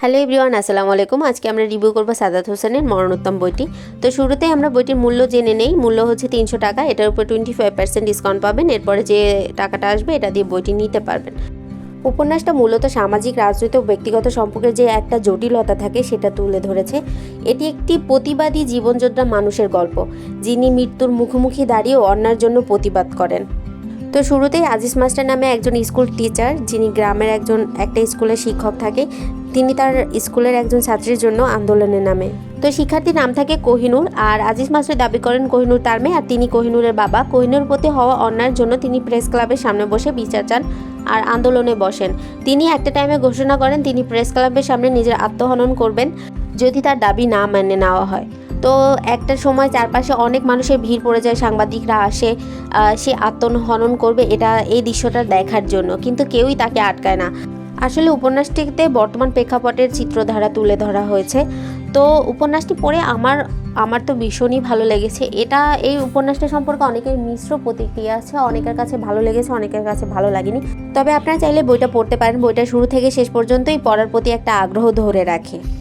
Hello everyone, আসসালামু আলাইকুম। আজকে আমরা রিভিউ করব সাদাত হোসেনের মরণোত্তম বইটি। তো শুরুতেই আমরা বইটির মূল্য জেনে নেই। মূল্য হচ্ছে 300 টাকা। এটার উপর 25% ডিসকাউন্ট পাবেন। এরপরে যে টাকাটা আসবে এটা দিয়ে বইটি নিতে পারবেন। উপন্যাসটা মূলত সামাজিক, রাজনৈতিক ও ব্যক্তিগত সম্পর্কের যে একটা জটিলতা থাকে সেটা তুলে ধরেছে। এটি একটি প্রতিবাদী জীবনযোদ্ধা মানুষের গল্প, যিনি মৃত্যুর মুখোমুখি দাঁড়িয়েও অন্যায়ের জন্য প্রতিবাদ করেন। তো শুরুতেই আজিজ মাস্টার নামে একজন স্কুল টিচার, যিনি গ্রামের একটা স্কুলের শিক্ষক থাকে, তিনি তার স্কুলের একজন ছাত্রীর জন্য আন্দোলনে নামে। তো শিক্ষার্থীর নাম থাকে কোহিনূর, আর আজিজ মাস্টার দাবি করেন কোহিনূর তার মেয়ে আর তিনি কোহিনূরের বাবা। কোহিনূরের প্রতি হওয়া অন্যায়ের জন্য তিনি প্রেস ক্লাবের সামনে বসে বিচার চান আর আন্দোলনে বসেন। তিনি একটা টাইমে ঘোষণা করেন তিনি প্রেস ক্লাবের সামনে নিজের আত্মহনন করবেন যদি তার দাবি না মেনে নেওয়া হয়। তো একটা সময় চারপাশে অনেক মানুষের ভিড় পড়ে যায়, সাংবাদিকরা আসে, সে আত্মহনন করবে এই দৃশ্যটা দেখার জন্য, কিন্তু কেউই তাকে আটকায় না। আসলে উপন্যাসটিতে বর্তমান প্রেক্ষাপটের চিত্রধারা তুলে ধরা হয়েছে। তো উপন্যাসটি পড়ে আমার তো ভীষণই ভালো লেগেছে। এই উপন্যাসটা সম্পর্কে অনেকের মিশ্র প্রতিক্রিয়া আছে, অনেকের কাছে ভালো লেগেছে, অনেকের কাছে ভালো লাগেনি। তবে আপনারা চাইলে বইটা পড়তে পারেন। বইটা শুরু থেকে শেষ পর্যন্তই পড়ার প্রতি একটা আগ্রহ ধরে রাখে।